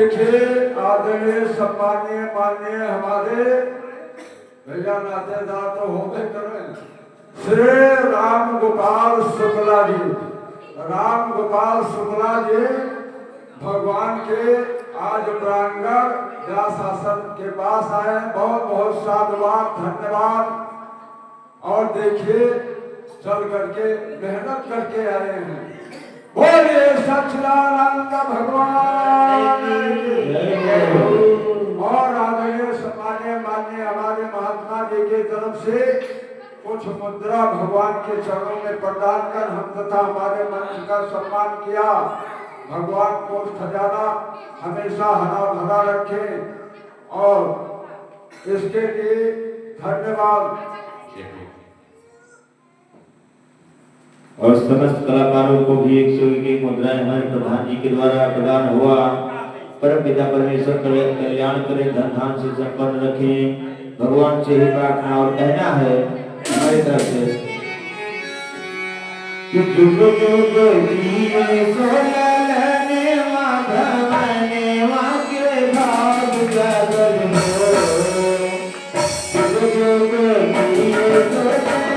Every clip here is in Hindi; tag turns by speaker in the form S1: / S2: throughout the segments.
S1: देखिए आदरणीय सम्मानीय माननीय हमारे भैया नातेदार तो होते करें श्री राम गोपाल शुक्ला जी, राम गोपाल शुक्ला जी भगवान के आज प्रांगण व्यास आसन के पास आए हैं। बहुत बहुत साधुवाद, धन्यवाद। और देखिए चल करके मेहनत करके आए हैं। बोलिए सच्चिदानंद भगवान और आदरणीय सम्मानीय माननीय हमारे महात्मा जी की तरफ से कुछ मुद्रा भगवान के चरणों में प्रदान कर हम तथा हमारे मंच का सम्मान किया। भगवान को खजाना हमेशा हरा भरा रखे और इसके लिए धन्यवाद।
S2: और समस्त कलाकारों को भी 101 मुद्राएं हमारे प्रधान जी के द्वारा प्रदान हुआ। परम पिता परमेश्वर कल्याण करे, धन धान से संपन्न रखे, भगवान से ही प्रार्थना और कहना है हमारी तरफ से कि जुग जुग जिए सोलहने माधवने वाके भाग जागर हो, जुग जुग जिए सोलहने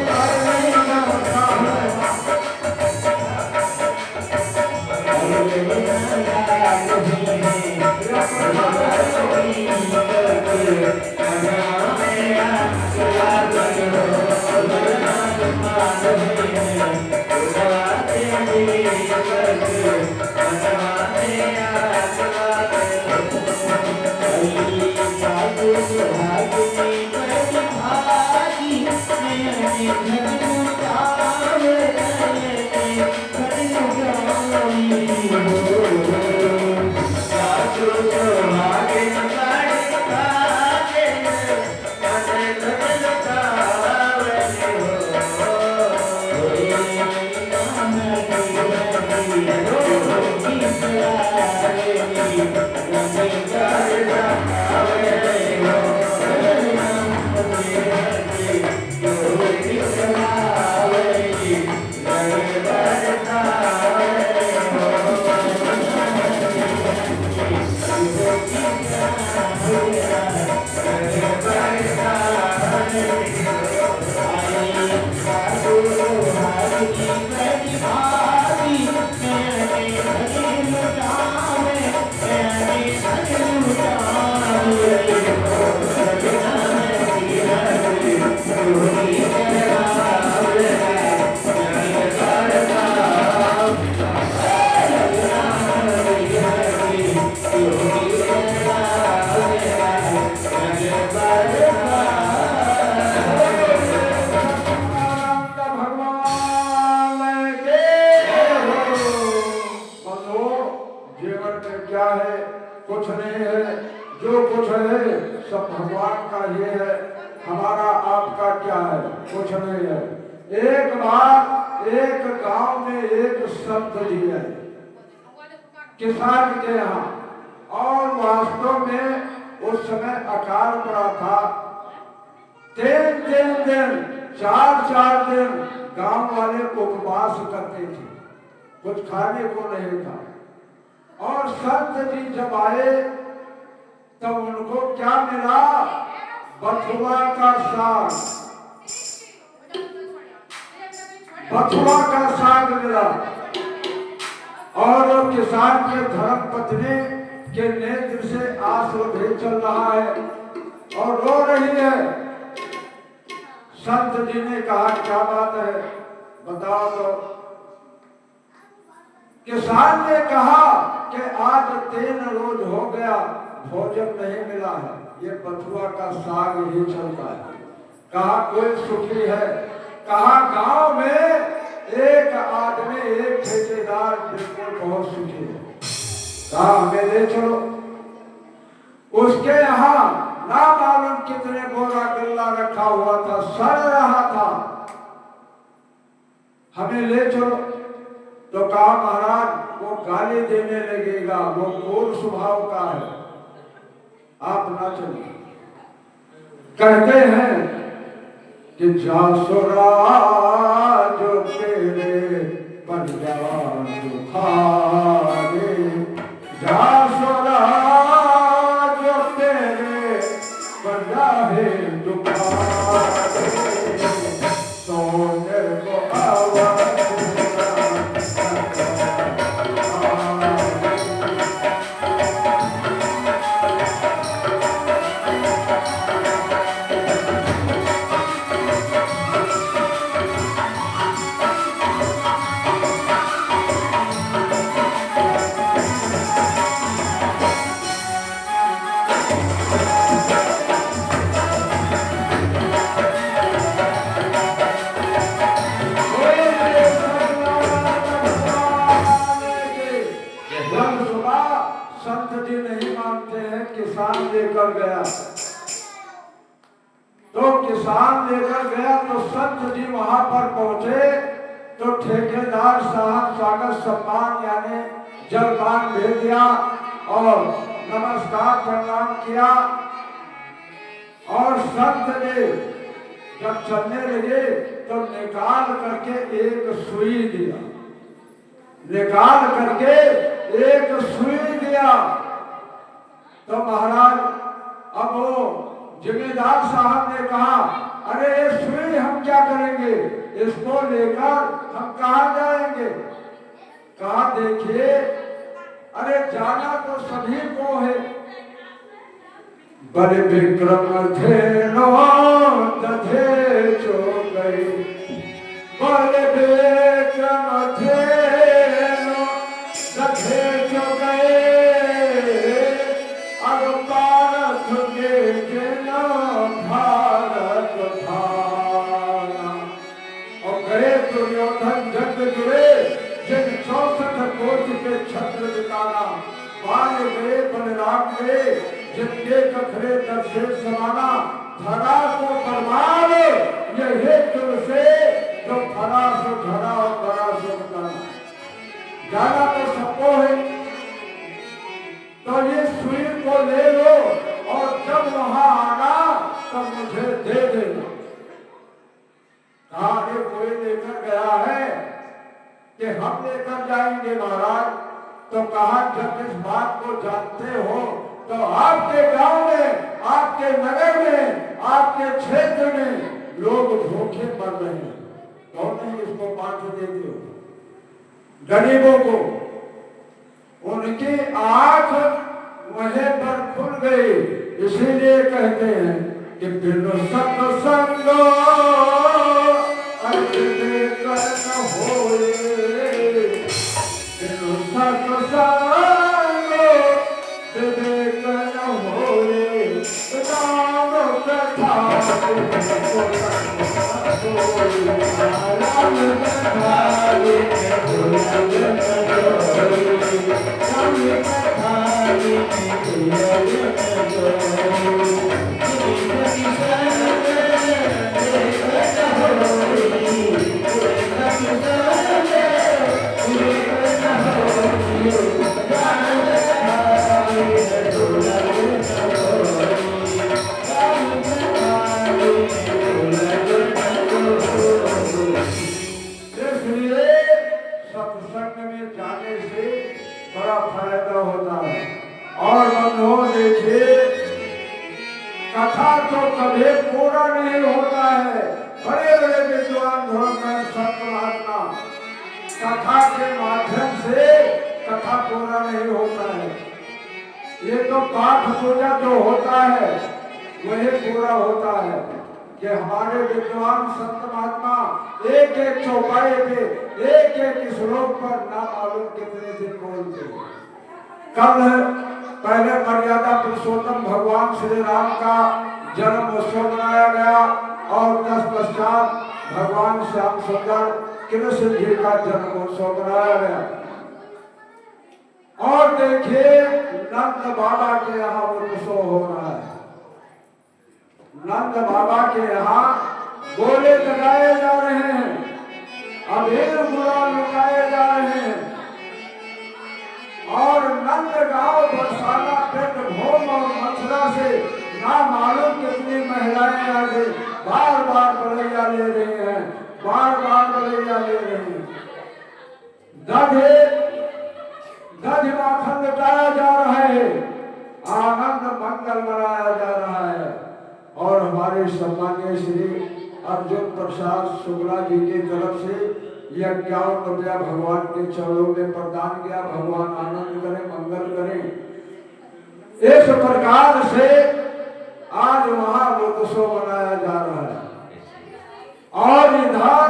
S1: कुछ नहीं है, जो कुछ है सब भगवान का ही है। हमारा आपका क्या है? कुछ नहीं है। एक बार एक गांव में एक संत जी है किसान के यहाँ, और वास्तव में उस समय अकाल पड़ा था। 3 दिन 4 दिन गांव वाले उपवास करते थे, कुछ खाने को नहीं था। और संत जी जब आए तब उनको क्या मिला? बथुआ का साग, बथुआ का साग मिला। और किसान के धर्म पत्नी के नेत्र से आंसू भी चल रहा है और रो रही है। संत जी ने कहा क्या बात है बताओ तो। किसान ने कहा कि आज 3 रोज हो गया भोजन नहीं मिला है, ये बथुआ का साग ही चलता है। कहा कोई सुखी है? कहा गांव में एक आदमी एक ठेकेदार बिल्कुल बहुत सुखी है। कहा हमें ले चलो। उसके यहाँ ना मालूम कितने बोरा गल्ला रखा हुआ था, सड़ रहा था। हमें ले चलो। तो कहा महाराज वो गाली देने लगेगा, वो क्रूर स्वभाव का है, आप ना चलिए। कहते हैं कि जासुरा जो तेरे पंजाब खारे, जासुरा नहीं मानते हैं, किसान लेकर गया। तो किसान लेकर गया तो संत जी वहां पर पहुंचे तो ठेकेदार साहब स्वागत सम्मान यानी जलपान भेज दिया और नमस्कार प्रणाम किया। और संत ने जब चलने लगे तो निकाल करके एक सुई दिया, निकाल करके एक सुई दिया। तो महाराज अब वो जिम्मेदार साहब ने कहा, अरे ये सुई हम क्या करेंगे, इसको लेकर हम कहाँ जाएंगे। कहा देखिए, अरे जाना तो सभी को है, बड़े विक्रम धेनो दधे चो गए, बड़े विक्रम धेनो दधे चो गए, अब भारत के जना भारत थाना। और गए दुर्योधन जग जुड़े, जिन 64 कोष के छत्र जिताना। बाल गए बलराम गए, जिनके कखरे दर्शे समाना। धरा को बर्बाद यही तुमसे, जो भरा सो धरा और बड़ा सो बताना। जाना तो सबको है, तो ये सुई को ले लो और जब वहां आना तब मुझे दे देना। कहा अरे कोई लेकर गया है कि हम लेकर जाएंगे महाराज। तो कहा जब इस बात को जानते हो तो आपके गांव में, आपके नगर में, आपके क्षेत्र में लोग भूखे मर रहे हैं, कौन नहीं इसको बांट देते हो गरीबों को। उनकी आंख वहीं पर खुल गई, इसीलिए कहते हैं कि बिनु सत्संग अर्पित कर्म होए, बिनु सत्संग विवेक न होए, राम कथा राम सत्संग में जाने से बड़ा फायदा होता है। और बंधुओं देखिए, कथा तो कभी पूरा नहीं होता है। बड़े बड़े विद्वान धर्म संत महात्मा कथा के माध्यम से कथा पूरा नहीं होता है। ये तो पाठ पूजा जो होता है वही पूरा होता है कि हमारे विद्वान संत महात्मा एक एक चौपाई पे एक एक श्लोक पर ना मालूम कितने दिन बोलते। कल पहले मर्यादा पुरुषोत्तम भगवान श्री राम का जन्म उत्सव मनाया गया और तत्पश्चात भगवान श्याम सुंदर कृष्ण जी का जन्म उत्सव मनाया गया। और देखिए नंद बाबा के यहाँ उत्सव हो रहा है। नंद बाबा के यहाँ गोले लगाए जा रहे हैं, अबीर गुलाल लगाए जा रहे हैं। और नंद गांव बरसाना पेट भोम और मथुरा से ना मालूम कितनी महिलाएं आ गई, बार बार बलैया ले रही हैं, बार बार बलैया ले रही हैं। दध माखन लुटाया जा रहा है, आनंद मंगल मनाया जा रहा है। और हमारे सम्मानीय श्री अर्जुन प्रसाद शुक्ला जी की तरफ से यह 51 रुपया भगवान के चरणों में प्रदान किया। भगवान आनंद करें, मंगल करें। इस प्रकार से आज महालोकोत्सव मनाया जा रहा है। और इधर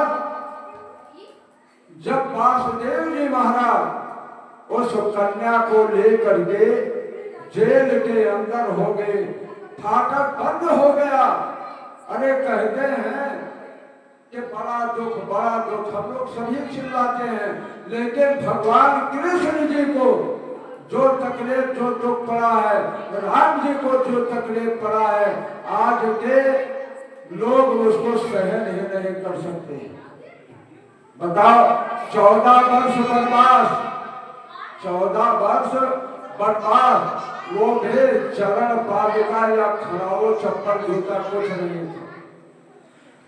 S1: जब वासुदेव जी महाराज उस कन्या को लेकर के जेल के अंदर हो गए, फाटक बंद हो गया। अरे कहते हैं कि बड़ा दुख, बड़ा दुख, हम लोग सभी चिल्लाते हैं, लेकिन भगवान कृष्ण जी को जो तकलीफ जो दुख पड़ा है, राम जी को जो तकलीफ पड़ा है, आज के लोग उसको सहन ही नहीं कर सकते। बताओ, 14 वर्ष वनवास, 14 वर्ष वनवास, वो भी चरण पादुका या खड़ाओ चप्पल जूता कुछ नहीं था।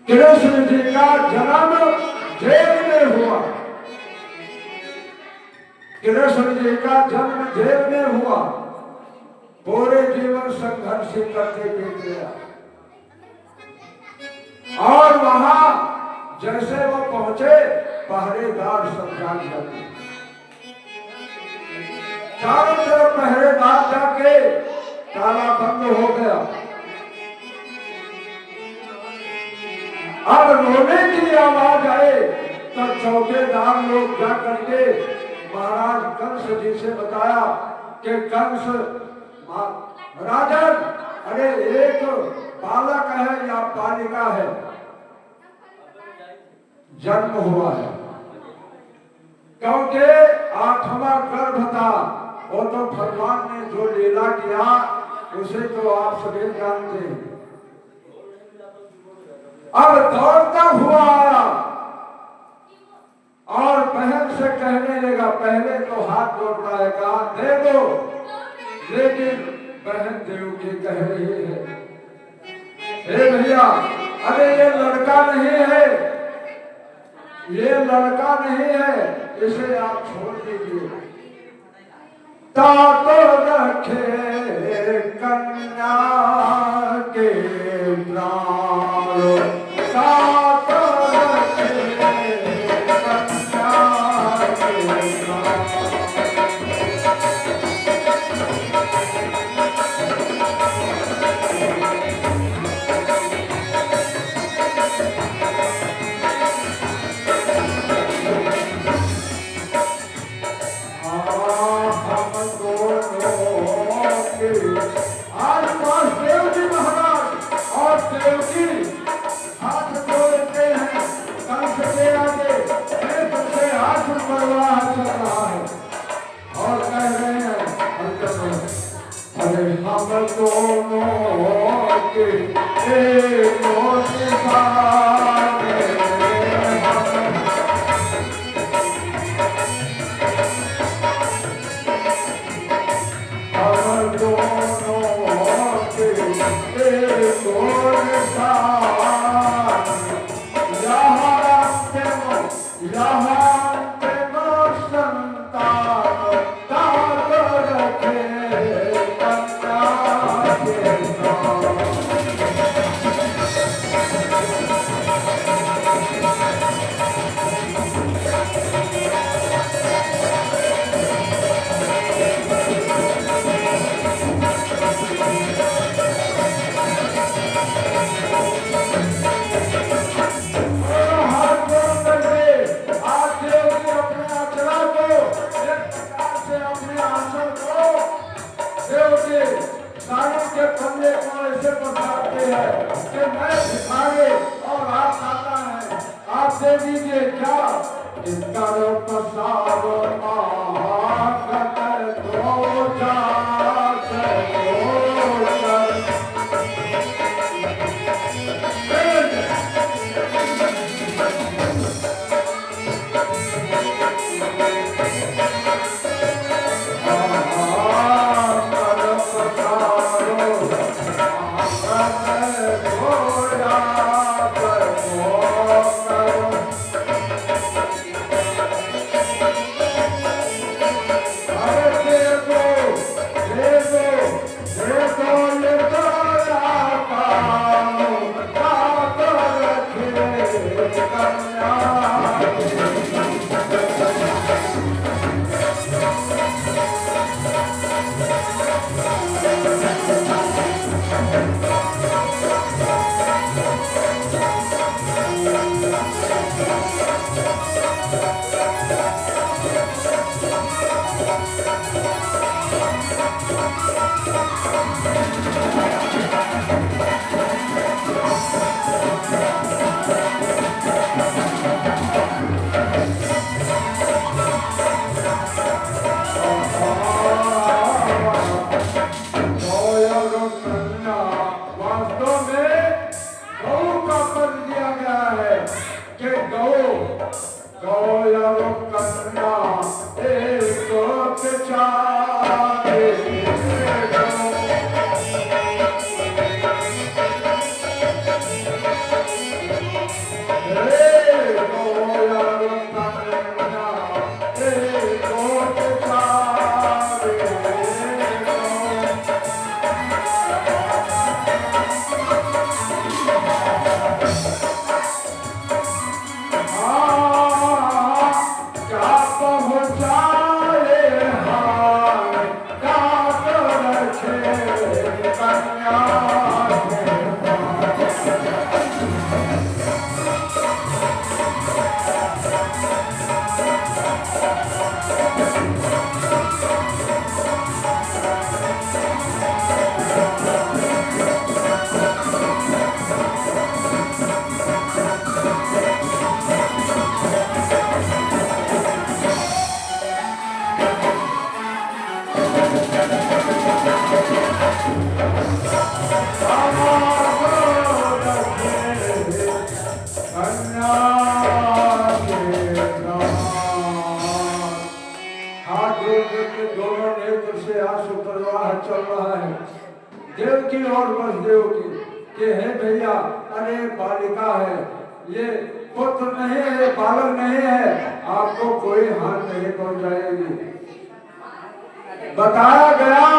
S1: कृष्ण जी का जन्म जेल में हुआ, कृष्ण जी का जन्म जेल में हुआ, पूरे जीवन संघर्ष करते गया। और वहां जैसे वो पहुंचे, पहरेदार सब जाग जाते, चारों तरफ पहरेदार जाके ताला बंद हो गया। अब रोने की आवाज आए तो चौकीदार लोग जा करके महाराज कंस जी से बताया कि कंस राजन, अरे एक बालक है या बालिका है, जन्म हुआ है, क्योंकि 8वां गर्भ था। वो तो भगवान ने जो लीला किया उसे तो आप सभी जानते हैं। अब दौड़ता हुआ आया और बहन से कहने लगा, पहले तो हाथ जोड़ता है, कहा दे दो, लेकिन बहन देवकी कह रही है, हे भैया, अरे ये लड़का नहीं है, ये लड़का नहीं है, इसे आप छोड़ दीजिए। तातो रखे कन्या के प्राण, तातो रखे कन्या के प्राण। देवकी और वसुदेव की कि हे भैया, अरे बालिका है, ये पुत्र नहीं है, बालक नहीं है, आपको कोई हानि नहीं पहुंचाएगी। बताया गया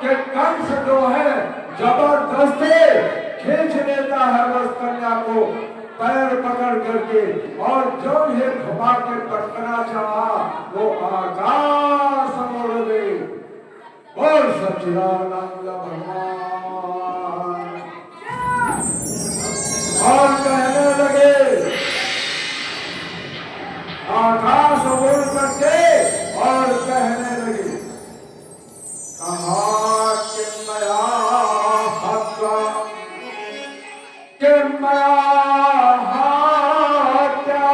S1: कि कंस जो है जबरदस्ती खींच लेता है उस कन्या को पैर पकड़ करके, और जो ये घुमा के पटकना चाहा वो आकाश में उड़ गई। और सच्चिदानंद भगवान और कहने लगे, आकाश उड़ करके और कहने लगे, कहा कि मया हत्या, कि मया हत्या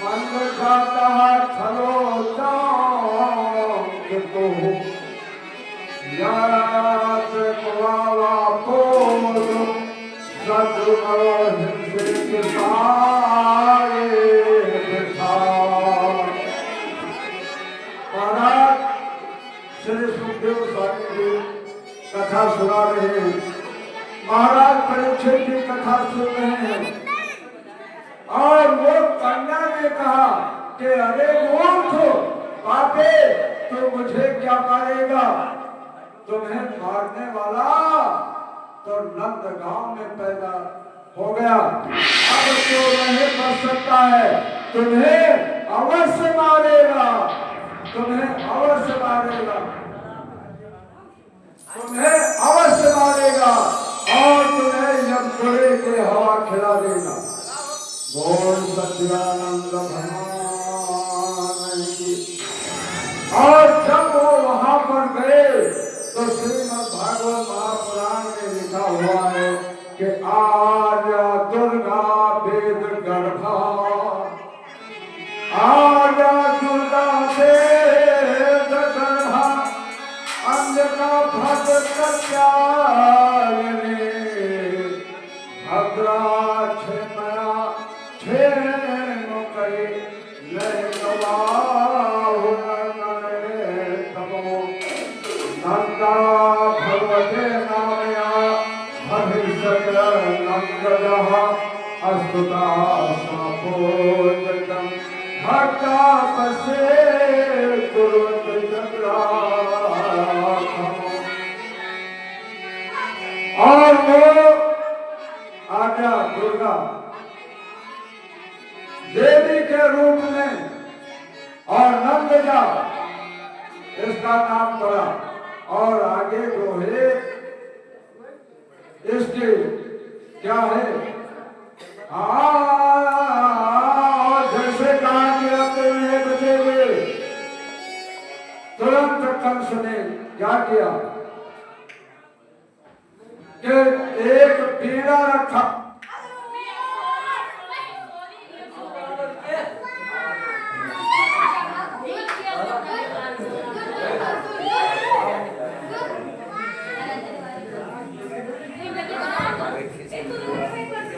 S1: मन जाता खलो तो यात कुआवा पोल सदगुरु हिंसे सारे बिठा। महाराज श्री सुखदेव स्वामी जी कथा सुना रहे हैं, महाराज परीक्षित की कथा सुन रहे हैं, और वो कन्या ने कहा कि अरे मूर्ख पापे, तो मुझे क्या मारेगा, तुम्हें मारने वाला तो नंद गांव में पैदा हो गया, अब तो नहीं बच सकता है, तुम्हें अवश्य मारेगा, तुम्हें अवश्य मारेगा, तुम्हें अवश्य मारेगा, और तुम्हें यमपुरी की हवा खिला देगा। बोल सच्चिदानंद भगवान की। और जब वो वहां पर गए तो श्रीमद् भागवत महापुराण में लिखा हुआ है कि आर्या दुर्गा वेद गर्भा, आर्या दुर्गा वेद गर्भा, अंजना भद्र कल्याणिनी, भद्रा क्षेमया क्षेम करे नंदा भगवते नामया भविष्यत नंदः अस्तुता सापोजतम भक्ता पसे कुरुत जगराखम। और वो आज्ञा दुर्गा देवी के रूप में और नंदजा इसका नाम पड़ा, और आगे जो है इसके क्या है, और जैसे कहा कि अब नहीं बचेंगे, तुरंत कंस ने क्या किया कि एक पीड़ा रखा,